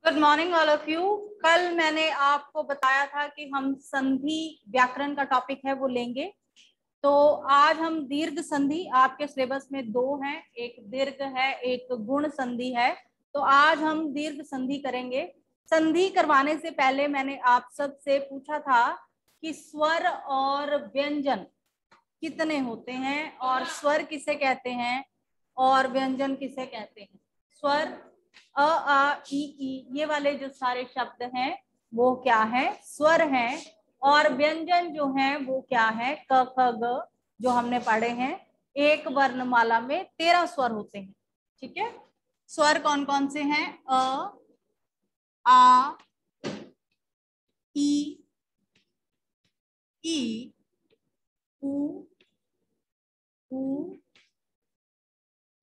Good morning all of you. कल मैंने आपको बताया था कि हम संधि व्याकरण का टॉपिक है वो लेंगे। तो आज हम दीर्घ संधि, आपके सिलेबस में दो हैं, एक दीर्घ है एक गुण संधि है। तो आज हम दीर्घ संधि करेंगे। संधि करवाने से पहले मैंने आप सब से पूछा था कि स्वर और व्यंजन कितने होते हैं और स्वर किसे कहते हैं और व्यंजन किसे कहते हैं। स्वर अ आ ई ये वाले जो सारे शब्द हैं वो क्या है, स्वर हैं। और व्यंजन जो हैं वो क्या है, क ख ग जो हमने पढ़े हैं। एक वर्णमाला में 13 स्वर होते हैं। ठीक है, स्वर कौन कौन से हैं? अ, आ, ई, उ, ऊ,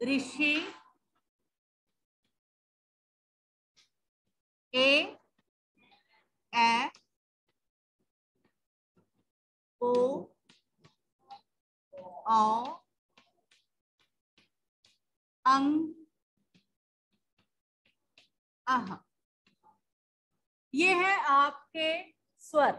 ऋषि, ए, ओ, औ, अंग, अह। ये है आपके स्वर।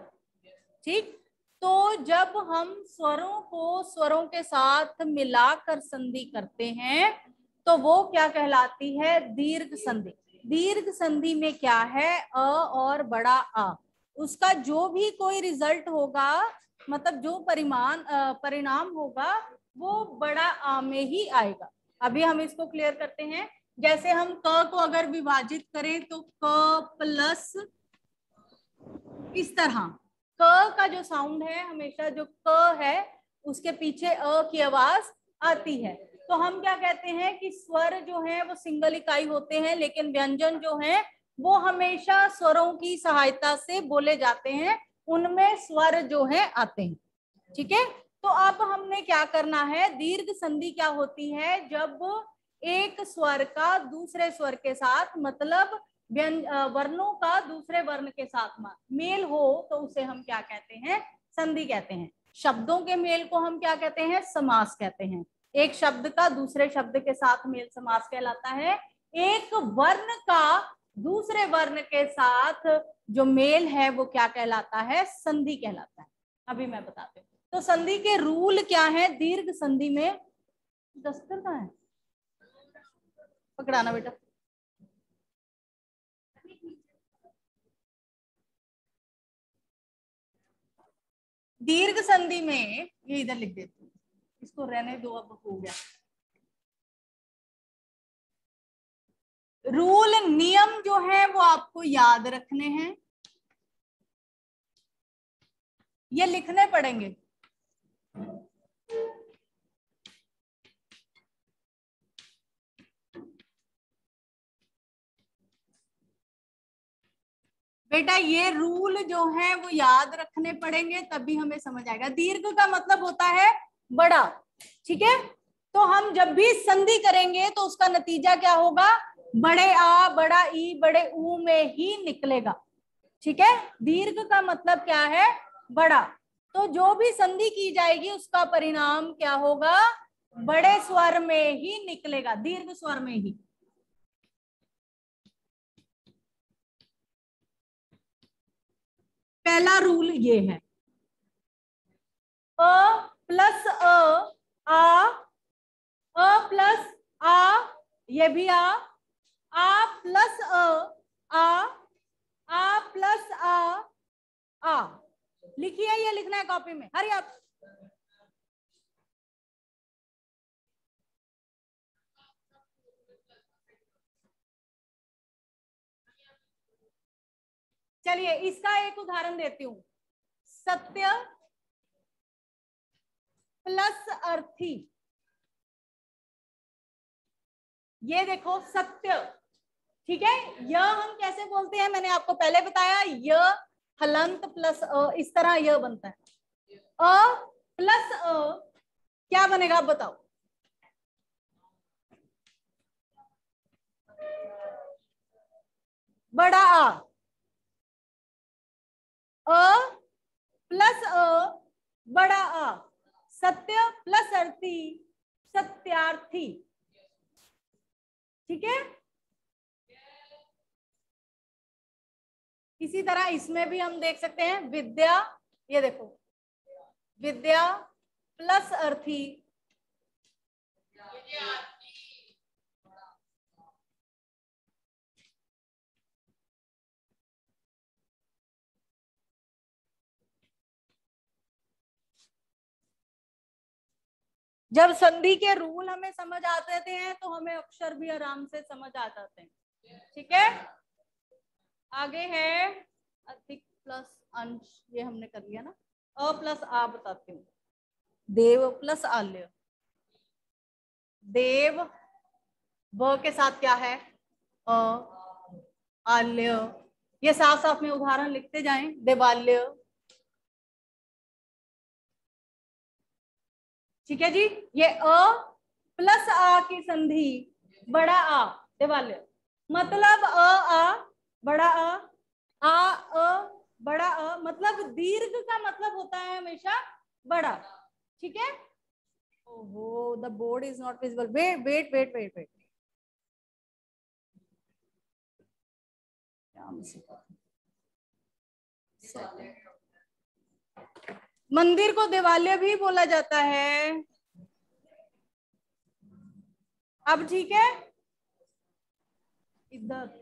ठीक, तो जब हम स्वरों को स्वरों के साथ मिलाकर संधि करते हैं तो वो क्या कहलाती है? दीर्घ संधि। दीर्घ संधि में क्या है, अ और बड़ा आ, उसका जो भी कोई रिजल्ट होगा, मतलब जो परिणाम होगा वो बड़ा आ में ही आएगा। अभी हम इसको क्लियर करते हैं। जैसे हम क को अगर विभाजित करें तो क प्लस, इस तरह क का जो साउंड है, हमेशा जो क है उसके पीछे अ की आवाज आती है। तो हम क्या कहते हैं कि स्वर जो है वो सिंगल इकाई होते हैं, लेकिन व्यंजन जो है वो हमेशा स्वरों की सहायता से बोले जाते हैं, उनमें स्वर जो है आते हैं। ठीक है, तो अब हमने क्या करना है, दीर्घ संधि क्या होती है? जब एक स्वर का दूसरे स्वर के साथ, मतलब वर्णों का दूसरे वर्ण के साथ मेल हो तो उसे हम क्या कहते हैं? संधि कहते हैं। शब्दों के मेल को हम क्या कहते हैं? समास कहते हैं। एक शब्द का दूसरे शब्द के साथ मेल समास कहलाता है। एक वर्ण का दूसरे वर्ण के साथ जो मेल है वो क्या कहलाता है? संधि कहलाता है। अभी मैं बताती हूँ। तो संधि के रूल क्या है दीर्घ संधि में? दस्तर कहाँ है? पकड़ाना बेटा। दीर्घ संधि में ये इधर लिख देती हूँ, इसको रहने दो, अब हो गया। रूल नियम जो है वो आपको याद रखने हैं, ये लिखने पड़ेंगे। बेटा ये रूल जो है वो याद रखने पड़ेंगे, तभी हमें समझ आएगा। दीर्घ का मतलब होता है बड़ा। ठीक है, तो हम जब भी संधि करेंगे तो उसका नतीजा क्या होगा? बड़े आ, बड़ा ई, बड़े ऊ में ही निकलेगा। ठीक है, दीर्घ का मतलब क्या है? बड़ा। तो जो भी संधि की जाएगी उसका परिणाम क्या होगा? बड़े स्वर में ही निकलेगा, दीर्घ स्वर में ही। पहला रूल ये है, अ प्लस आ, अ प्लस आ, ये भी आ प्लस आ प्लस आ। लिखिए, ये लिखना है कॉपी में, हरी आप। चलिए इसका एक उदाहरण देती हूँ। सत्य प्लस अर्थी, ये देखो सत्य। ठीक है, य हम कैसे बोलते हैं मैंने आपको पहले बताया, य हलंत प्लस अ, इस तरह य बनता है। अ प्लस क्या बनेगा आप बताओ? बड़ा आ। अ प्लस बड़ा आ। सत्य प्लस अर्थी, सत्यार्थी। ठीक है, इसी तरह इसमें भी हम देख सकते हैं विद्या, ये देखो विद्या प्लस अर्थी, जब संधि के रूल हमें समझ आते हैं तो हमें अक्षर भी आराम से समझ आ जाते हैं। ठीक है, आगे है अधिक प्लस अंश, ये हमने कर लिया ना। अ प्लस आ बताती हूँ, देव प्लस आल्य, देव व के साथ क्या है अ, आल्य, ये साफ साफ में उदाहरण लिखते जाएं, देवाल्य। ठीक है जी, ये अ प्लस आ की संधि बड़ा आ देवाल्य, मतलब अ आ बड़ा आ बड़ा अ, मतलब दीर्घ का मतलब होता है हमेशा बड़ा। ठीक है, ओहो the board is not visible, wait wait wait wait wait, मंदिर को देवालय भी बोला जाता है। अब ठीक है, इधर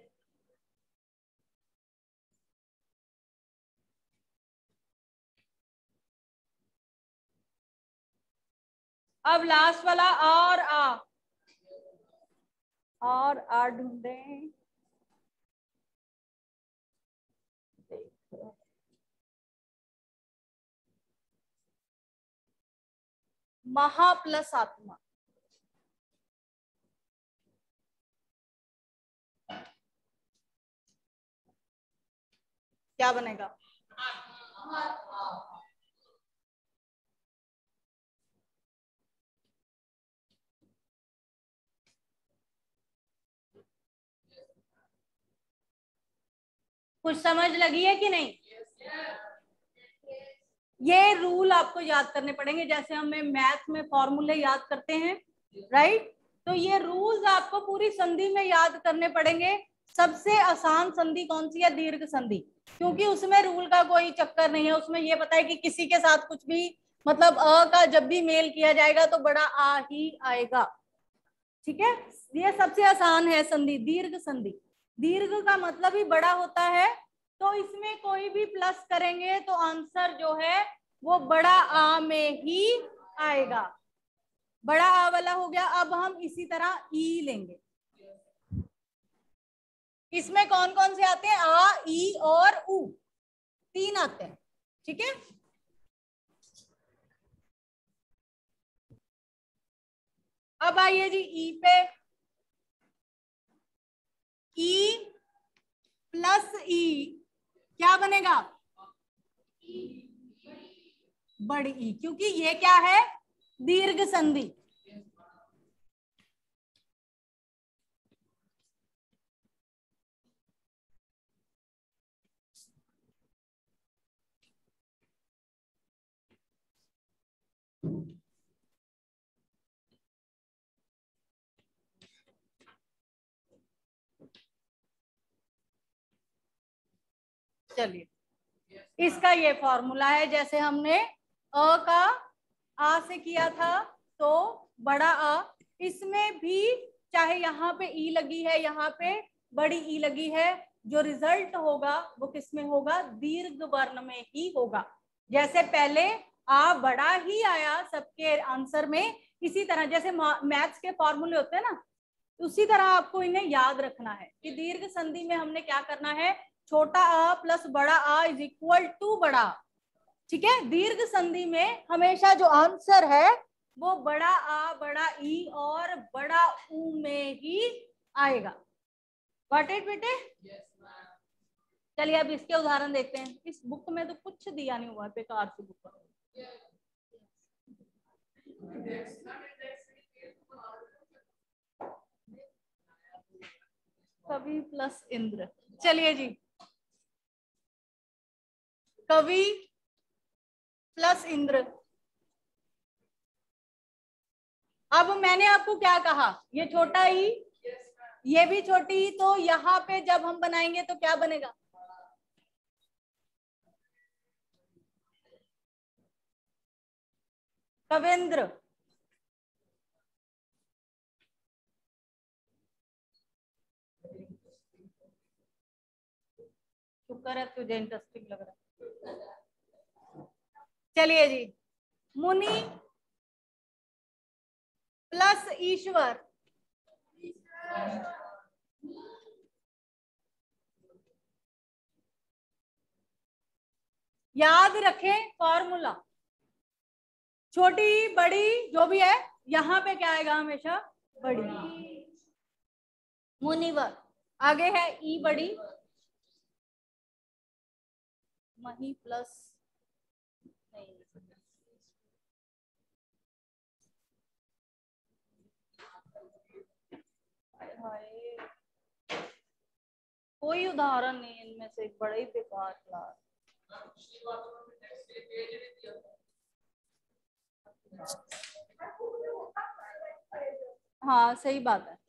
अब लास्ट वाला और आ ढूंढें, महा प्लस आत्मा, क्या बनेगा? कुछ समझ लगी है कि नहीं? ये रूल आपको याद करने पड़ेंगे, जैसे हमें मैथ में फॉर्मूले याद करते हैं, राइट? तो ये रूल्स आपको पूरी संधि में याद करने पड़ेंगे। सबसे आसान संधि कौन सी है? दीर्घ संधि, क्योंकि उसमें रूल का कोई चक्कर नहीं है। उसमें ये पता है कि किसी के साथ कुछ भी, मतलब अ का जब भी मेल किया जाएगा तो बड़ा आ ही आएगा। ठीक है, ये सबसे आसान है संधि, दीर्घ संधि। दीर्घ का मतलब ही बड़ा होता है, तो इसमें कोई भी प्लस करेंगे तो आंसर जो है वो बड़ा आ में ही आएगा। बड़ा आ वाला हो गया। अब हम इसी तरह ई लेंगे। इसमें कौन कौन से आते हैं? आ, ई और उ, तीन आते हैं। ठीक है, अब आइए जी ई पे। ई प्लस ई क्या बनेगा? बड़ी ई, क्योंकि ये क्या है? दीर्घ संधि। चलिए, इसका ये फॉर्मूला है, जैसे हमने अ का आ से किया था तो बड़ा आ, इसमें भी चाहे यहाँ पे ई लगी है, यहाँ पे बड़ी ई लगी है, जो रिजल्ट होगा वो किसमें होगा? दीर्घ वर्ण में ही होगा। जैसे पहले आ बड़ा ही आया सबके आंसर में, इसी तरह जैसे मैथ्स के फॉर्मूले होते हैं ना, उसी तरह आपको इन्हें याद रखना है कि दीर्घ संधि में हमने क्या करना है? छोटा आ प्लस बड़ा आ इज इक्वल टू बड़ा। ठीक है, दीर्घ संधि में हमेशा जो आंसर है वो बड़ा आ, बड़ा ई और बड़ा ऊ में ही आएगा। गॉट इट बेटे? चलिए अब इसके उदाहरण देखते हैं। इस बुक में तो कुछ दिया नहीं हुआ है, बेकार सी बुक। कवि प्लस इंद्र, चलिए जी, कवि प्लस इंद्र। अब मैंने आपको क्या कहा? ये छोटा ई, ये भी छोटी, तो यहाँ पे जब हम बनाएंगे तो क्या बनेगा? कवेंद्र, शुक्र है तुझे इंटरेस्टिंग लग रहा है। चलिए जी, मुनि प्लस ईश्वर, याद रखें फॉर्मूला, छोटी बड़ी जो भी है यहाँ पे क्या आएगा हमेशा, बड़ी। मुनिवर, आगे है ई बड़ी, मही प्लस नहीं, कोई उदाहरण नहीं इनमें से, बड़ा ही बेकार क्लास। हाँ सही बात है।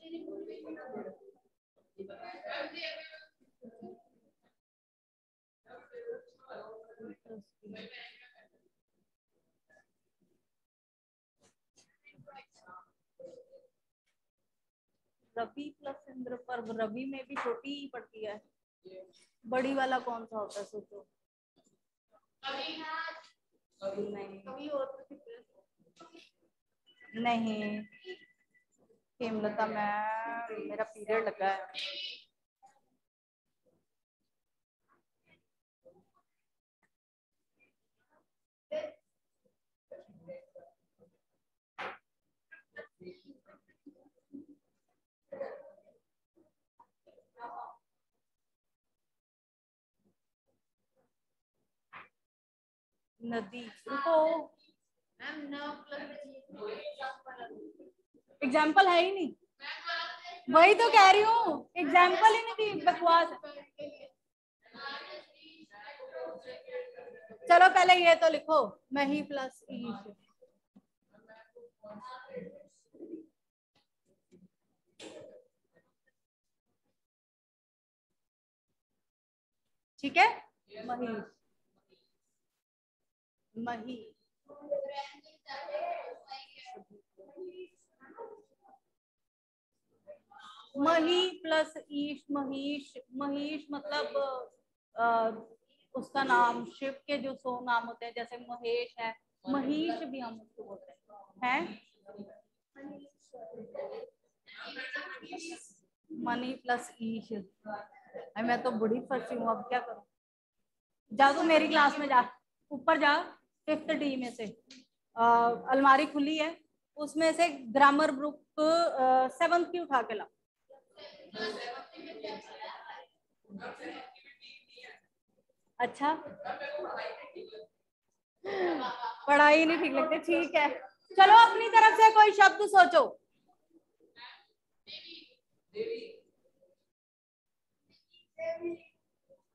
रवि प्लस इंद्र, पर रवि में भी छोटी ही पड़ती है, बड़ी वाला कौन सा होता है सोचो। नहीं हेमलता मैम, मेरा पीरियड लगा है। नदी, रुको, एग्जाम्पल है ही नहीं, वही तो कह रही हूँ, एग्जाम्पल ही नहीं दी, बकवास। चलो पहले ये तो लिखो, मही प्लस ईश, ठीक है, मही मही मही प्लस ईश, महीश, महीश मतलब उसका नाम, शिव के जो 100 नाम होते हैं, जैसे महेश है, महीश भी हम उसको बोलते हैं। मनी प्लस ईश, मैं तो बड़ी फंसी हूँ, अब क्या करूँ। जा तू मेरी क्लास में जा, ऊपर जा, 5th डी में से अलमारी खुली है, उसमें से ग्रामर बुक 7th की उठा के ला। अच्छा, पढ़ाई नहीं ठीक लगती, ठीक है। चलो अपनी तरफ से कोई शब्द सोचो।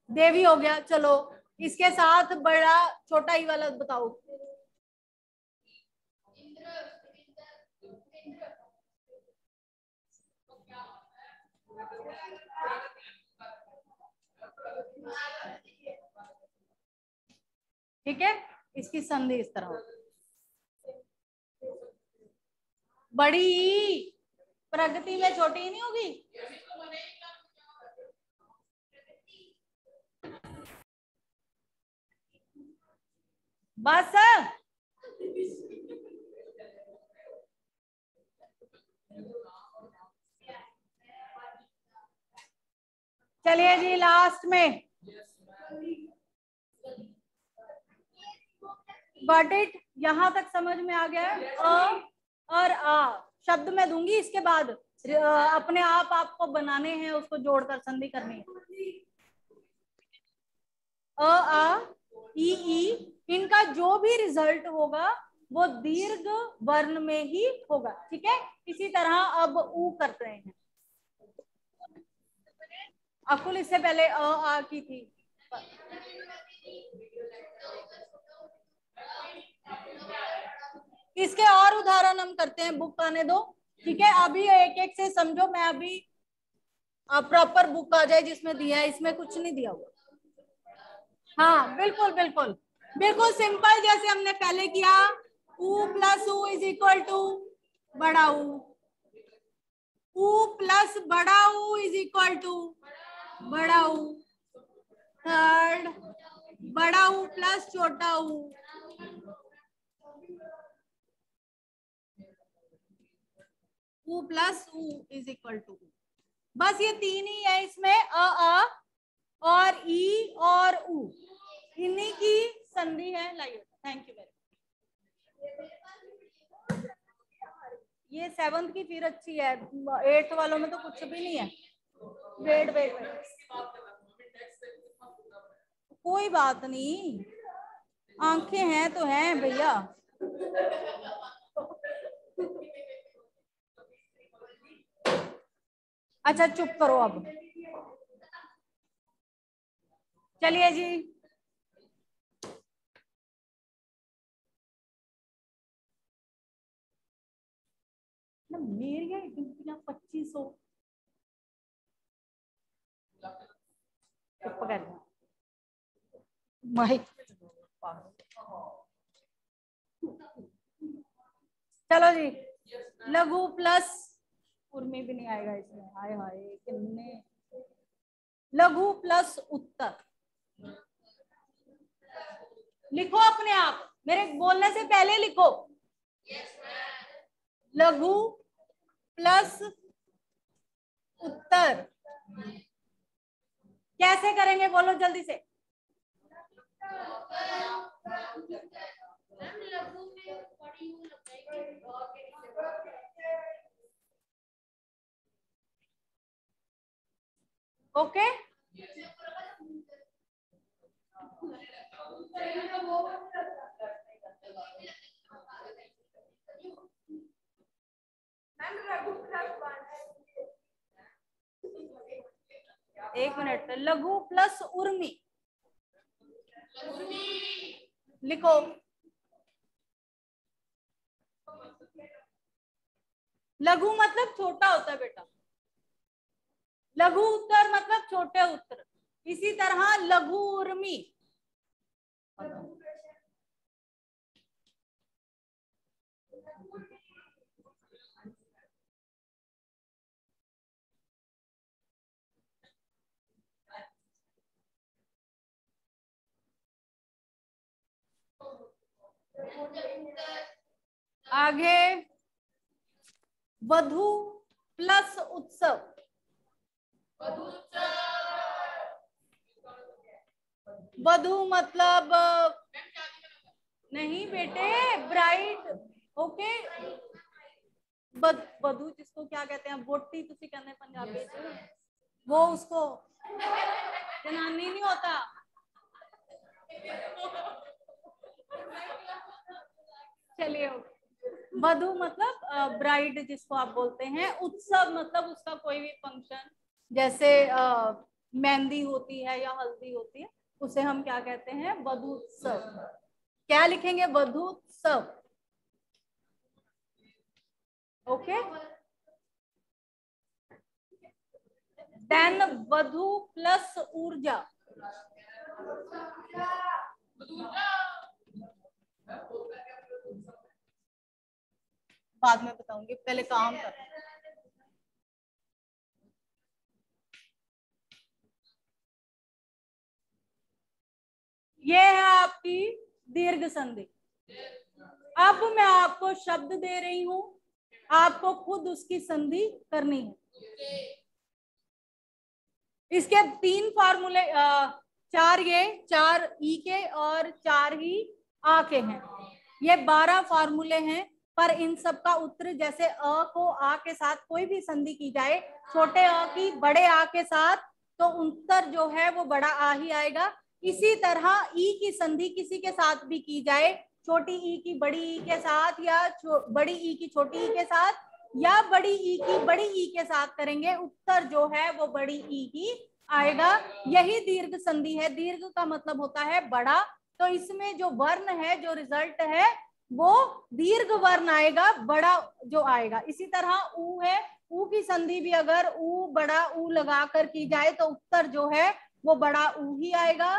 देवी हो गया, चलो इसके साथ बड़ा छोटा ही वाला बताओ। ठीक है, इसकी संधि इस तरह हो, बड़ी, प्रगति में छोटी नहीं होगी। बस चलिए जी, लास्ट में गॉट इट, यहां तक समझ में आ गया। अ और आ शब्द मैं दूंगी, इसके बाद अपने आप आपको बनाने हैं, उसको जोड़कर संधि करनी है। अ आ ई, इनका जो भी रिजल्ट होगा वो दीर्घ वर्ण में ही होगा, ठीक है। इसी तरह अब ऊ करते हैं। अकुल इससे पहले अ आ की थी। इसके और उदाहरण हम करते हैं, बुक आने दो, ठीक है। अभी एक एक से समझो, मैं अभी प्रॉपर बुक आ जाए जिसमें दिया है, इसमें कुछ नहीं दिया हुआ। हाँ बिल्कुल बिल्कुल बिल्कुल सिंपल, जैसे हमने पहले किया, ऊ प्लस ऊ इज इक्वल टू बड़ा ऊ। ऊ प्लस बड़ा ऊ इज इक्वल टू बड़ा ऊ। थर्ड, बड़ा ऊ प्लस छोटा ऊ। ऊ प्लस ऊ इज इक्वल टू। बस ये तीन ही है इसमें, अ और ई और ऊ, इन्हीं की संधि है। लाइए, थैंक यू वेरी मच। ये 7th की फिर अच्छी है, 8th वालों में तो कुछ भी नहीं है। वेट वेट वेट, कोई बात नहीं, आंखें हैं तो हैं भैया। अच्छा चुप करो अब, चलिए जी। ना मेरी है 2500। चुप कर माइक। चलो जी, लघु प्लस उर्मी भी नहीं आएगा इसमें, हाय हाय कितने। लघु प्लस उत्तर लिखो अपने आप, मेरे बोलने से पहले लिखो। लघु प्लस उत्तर कैसे करेंगे, बोलो जल्दी से। ओके, एक मिनट। लघु प्लस उर्मी लिखो। लघु मतलब छोटा होता है बेटा, लघु उत्तर मतलब छोटे उत्तर। इसी तरह लघु उर्मी, आगे वधु प्लस उत्सव। वधु मतलब नहीं बेटे, ब्राइड। ओके, वधु जिसको क्या कहते हैं, वोटी तुसी कहते हैं पंजाबी च, वो उसको जनानी नहीं होता। चलिए, वधु मतलब ब्राइड जिसको आप बोलते हैं। उत्सव मतलब उसका कोई भी फंक्शन, जैसे मेहंदी होती है या हल्दी होती है, उसे हम क्या कहते हैं, वधु उत्सव। क्या लिखेंगे, वधु उत्सव। ओके, देन वधु प्लस ऊर्जा। बाद में बताऊंगी, पहले काम कर। ये है आपकी दीर्घ संधि। अब मैं आपको शब्द दे रही हूं, आपको खुद उसकी संधि करनी है। इसके 3 फार्मूले, 4 ये, 4 ई के और 4 ही आ के हैं। ये 12 फार्मूले हैं, पर इन सब का उत्तर, जैसे अ को आ के साथ कोई भी संधि की जाए, छोटे अ की बड़े आ के साथ, तो उत्तर जो है वो बड़ा आ ही आएगा। इसी तरह ई की संधि किसी के साथ भी की जाए, छोटी ई की बड़ी ई के साथ, या बड़ी ई की छोटी ई के साथ, या बड़ी ई की बड़ी ई के साथ करेंगे, उत्तर जो है वो बड़ी ई ही आएगा। यही दीर्घ संधि है। दीर्घ का मतलब होता है बड़ा, तो इसमें जो वर्ण है, जो रिजल्ट है, वो दीर्घ वर्ण आएगा, बड़ा जो आएगा। इसी तरह ऊ है, ऊ की संधि भी अगर ऊ बड़ा ऊ लगा कर की जाए, तो उत्तर जो है वो बड़ा ऊ ही आएगा।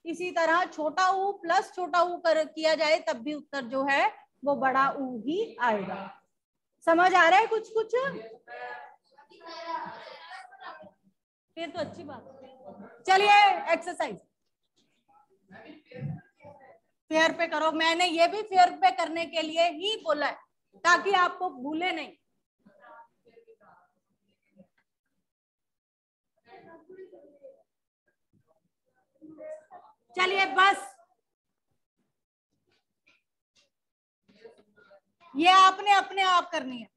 इसी तरह छोटा ऊ प्लस छोटा ऊ कर किया जाए, तब भी उत्तर जो है वो बड़ा ऊ ही आएगा। समझ आ रहा है कुछ कुछ? फिर तो अच्छी बात है। चलिए एक्सरसाइज फेयर पे करो। मैंने ये भी फेयर पे करने के लिए ही बोला है ताकि आपको भूले नहीं। चलिए बस ये आपने अपने आप करनी है।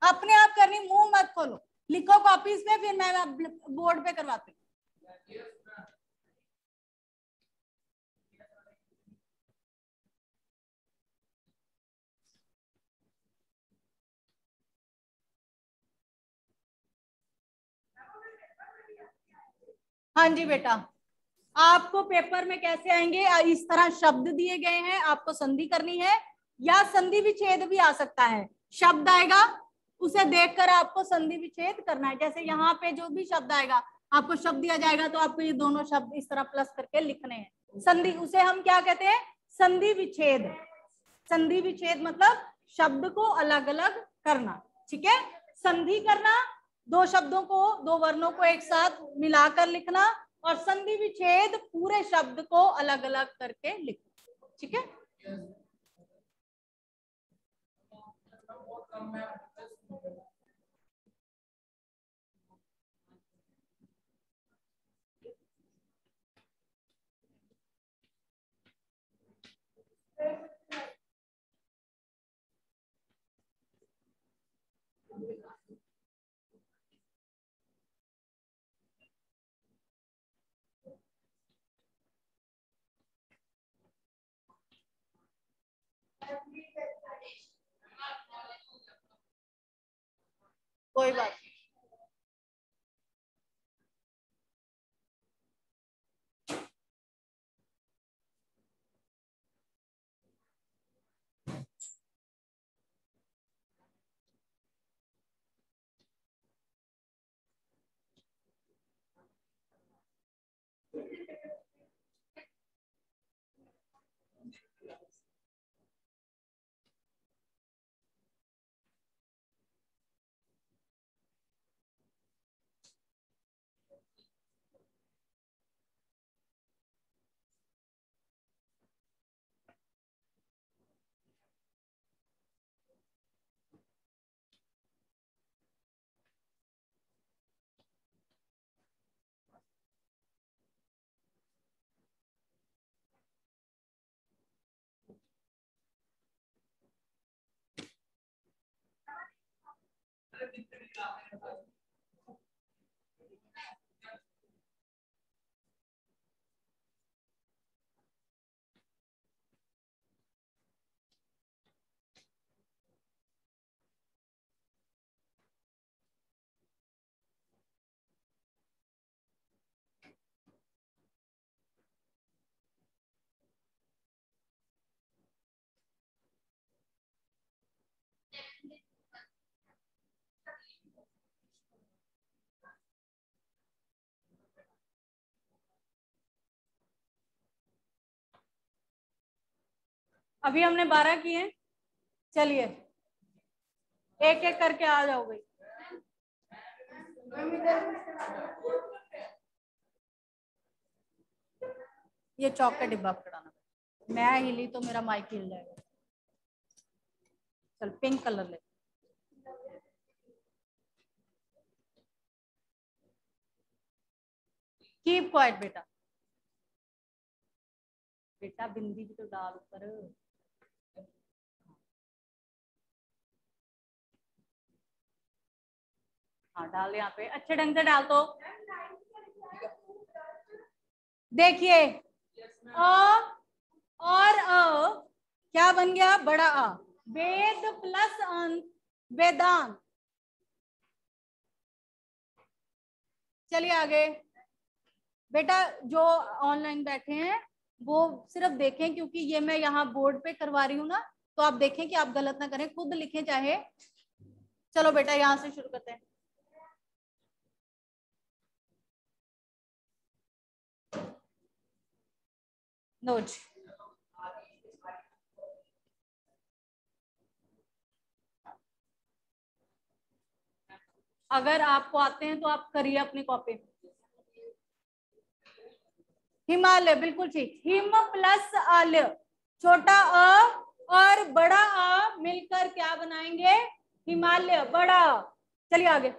अपने आप करनी, मुंह मत खोलो। लिखो कॉपीज पे, फिर मैं बोर्ड पे करवाती हूँ। हाँ जी बेटा, आपको पेपर में कैसे आएंगे? इस तरह शब्द दिए गए हैं, आपको संधि करनी है या संधि विच्छेद भी आ सकता है। शब्द आएगा उसे देखकर आपको संधि विच्छेद करना है। जैसे यहाँ पे जो भी शब्द आएगा, आपको शब्द दिया जाएगा तो आपको ये दोनों शब्द इस तरह प्लस करके लिखने हैं। संधि, उसे हम क्या कहते हैं? संधि विच्छेद। संधि विच्छेद मतलब शब्द को अलग अलग करना। ठीक है, संधि करना दो शब्दों को, दो वर्णों को एक साथ मिलाकर लिखना, और संधि विच्छेद पूरे शब्द को अलग अलग करके लिखना। ठीक है, कोई बात नहीं। अभी हमने 12 किए। चलिए एक एक करके आ जाओ भाई। ये चौक का डिब्बा पकड़ाना। मैं हिली तो मेरा माइक हिल जाएगा। चल पिंक कलर ले। कीप क्वाइट बेटा। बेटा बिंदी भी तो डाल ऊपर। हाँ डाल यहाँ पे, अच्छे ढंग से डाल। तो देखिए अ और क्या बन गया? बड़ा आ। वेद प्लस अंत, वेदांत। चलिए आगे बेटा, जो ऑनलाइन बैठे हैं वो सिर्फ देखें, क्योंकि ये मैं यहाँ बोर्ड पे करवा रही हूँ ना, तो आप देखें कि आप गलत ना करें, खुद लिखें चाहे। चलो बेटा यहाँ से शुरू करते हैं। नो जी। अगर आपको आते हैं तो आप करिए अपनी कॉपी। हिमालय, बिल्कुल ठीक। हिम प्लस आल्य, छोटा अ और बड़ा अ मिलकर क्या बनाएंगे? हिमालय, बड़ा अ। चलिए आगे।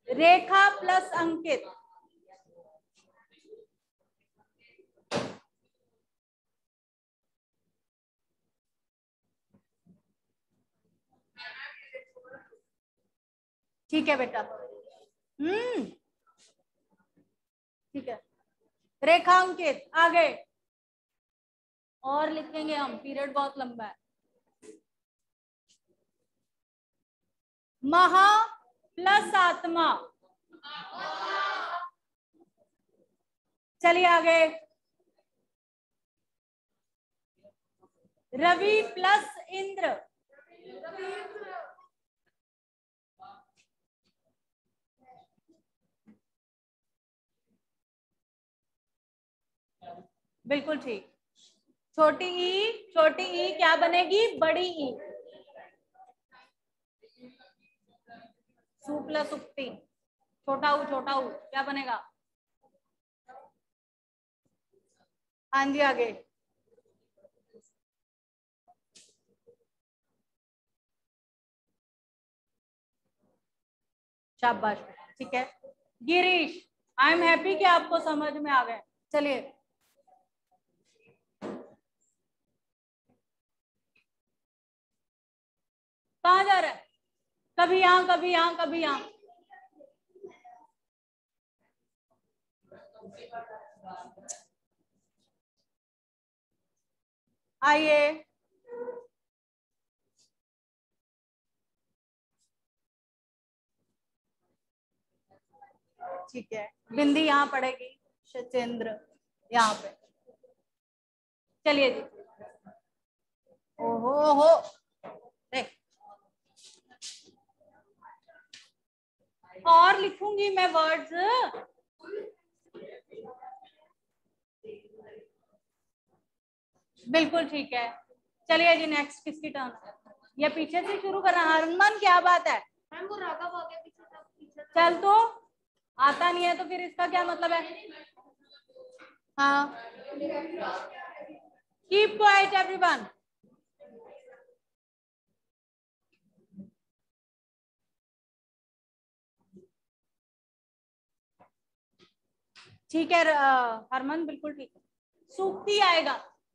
रेखा प्लस अंकित, ठीक है बेटा। ठीक है। रेखांकित, आगे और लिखेंगे हम, पीरियड बहुत लंबा है। महा प्लस आत्मा, चलिए आगे। रवि प्लस इंद्र, बिल्कुल ठीक। छोटी ई क्या बनेगी? बड़ी ई। सु प्लस उक्ति, छोटा ऊ क्या बनेगा? हाँ जी आगे। शाबाश, ठीक है। गिरीश, आई एम हैप्पी कि आपको समझ में आ गए। चलिए कहाँ जा रहा है? कभी यहाँ कभी यहाँ कभी यहाँ। आइए, ठीक है। बिंदी यहाँ पड़ेगी, शचेंद्र यहाँ पे। चलिए जी। ओहो हो, देख और लिखूंगी मैं वर्ड्स। बिल्कुल ठीक है। चलिए जी, नेक्स्ट किसकी टर्न है? ये पीछे से शुरू करना। हरमन क्या बात है? वो राघव आ गया पीछे। चल तो आता नहीं है तो फिर इसका क्या मतलब है? हाँ, कीप क्वाइट एवरीवन। ठीक है हरमन, बिल्कुल ठीक है। सूक्ति आएगा,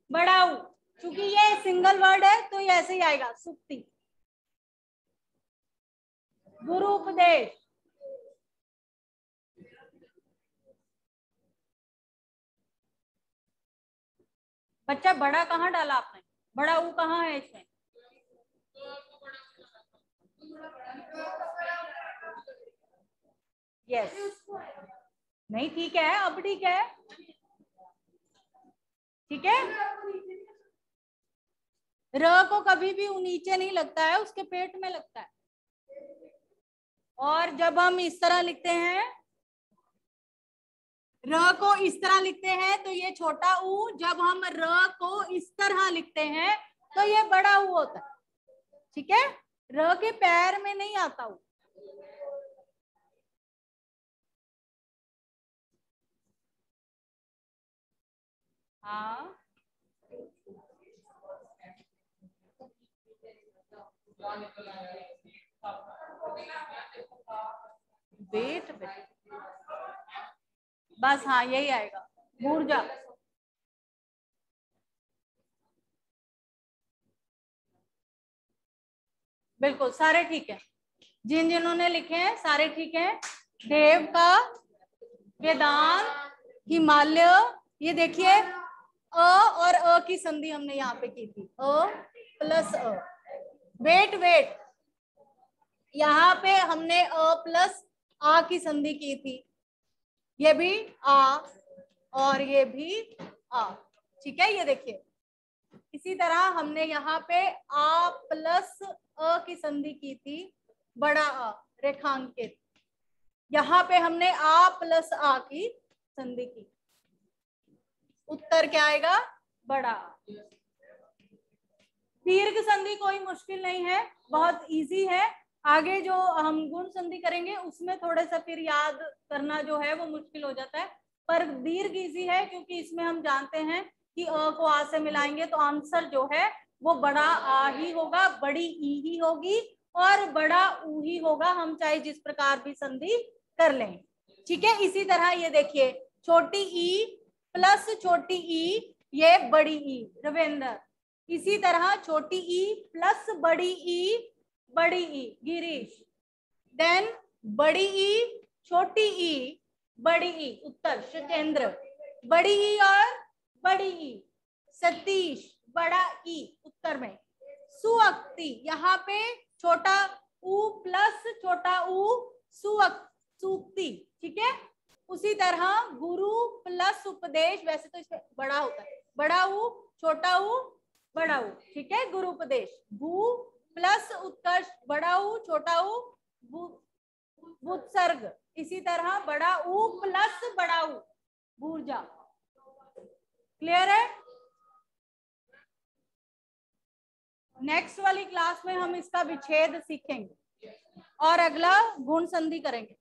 बड़ा ऊ, क्योंकि ये सिंगल वर्ड है तो ये ऐसे ही आएगा, सूक्ति। गुरु उपदेश, बच्चा बड़ा कहाँ डाला आपने? बड़ा ऊ कहाँ है इसमें? यस, नहीं ठीक है, अब ठीक है। ठीक है। र को कभी भी नीचे नहीं लगता है, उसके पेट में लगता है। और जब हम इस तरह लिखते हैं, र को इस तरह लिखते हैं तो ये छोटा ऊ, जब हम र को इस तरह लिखते हैं तो ये बड़ा ऊ होता है। ठीक है, र के पैर में नहीं आता ऊ। हाँ, वेट वेट, बस हाँ यही आएगा, ऊर्जा। बिल्कुल सारे ठीक है, जिन जिन्होंने लिखे हैं सारे ठीक है। देव का, वेदांत, हिमालय, ये देखिए अ और अ की संधि हमने यहाँ पे की थी, अ प्लस अ। वेट वेट, यहाँ पे हमने अ प्लस आ की संधि की थी, ये भी आ और ये भी आ। ठीक है, ये देखिए इसी तरह हमने यहाँ पे आ प्लस अ की संधि की थी, बड़ा अ रेखांकित। यहाँ पे हमने आ प्लस आ की संधि की। उत्तर क्या आएगा? बड़ा। दीर्घ संधि कोई मुश्किल नहीं है, बहुत इजी है। आगे जो हम गुण संधि करेंगे उसमें थोड़ा सा फिर याद करना जो है वो मुश्किल हो जाता है, पर दीर्घ इजी है क्योंकि इसमें हम जानते हैं कि अ को आ से मिलाएंगे तो आंसर जो है वो बड़ा आ ही होगा, बड़ी ई ही होगी और बड़ा ऊ ही होगा, हम चाहे जिस प्रकार भी संधि कर लें। ठीक है, इसी तरह ये देखिए, छोटी ई प्लस छोटी ई, ये बड़ी ई, रविंद्र। इसी तरह छोटी ई प्लस बड़ी ई, बड़ी ई, गिरीश। देन बड़ी ई, छोटी ई, बड़ी ई, उत्तर शतेंद्र। बड़ी ई और बड़ी ई, सतीश। बड़ा ई उत्तर में। सुअक्ति, यहाँ पे छोटा ऊ प्लस छोटा ऊ, सूक्ति। ठीक है, उसी तरह गुरु प्लस उपदेश, वैसे तो इसमें बड़ा होता है, बड़ा ऊ छोटा ऊ बड़ा ऊ। ठीक है, गुरु उपदेश। भू प्लस उत्कर्ष, बड़ा ऊ छोटा ऊ, बुत्सर्ग। इसी तरह बड़ा ऊ प्लस बड़ा ऊ, भूर्जा। क्लियर है? नेक्स्ट वाली क्लास में हम इसका विच्छेद सीखेंगे और अगला गुण संधि करेंगे।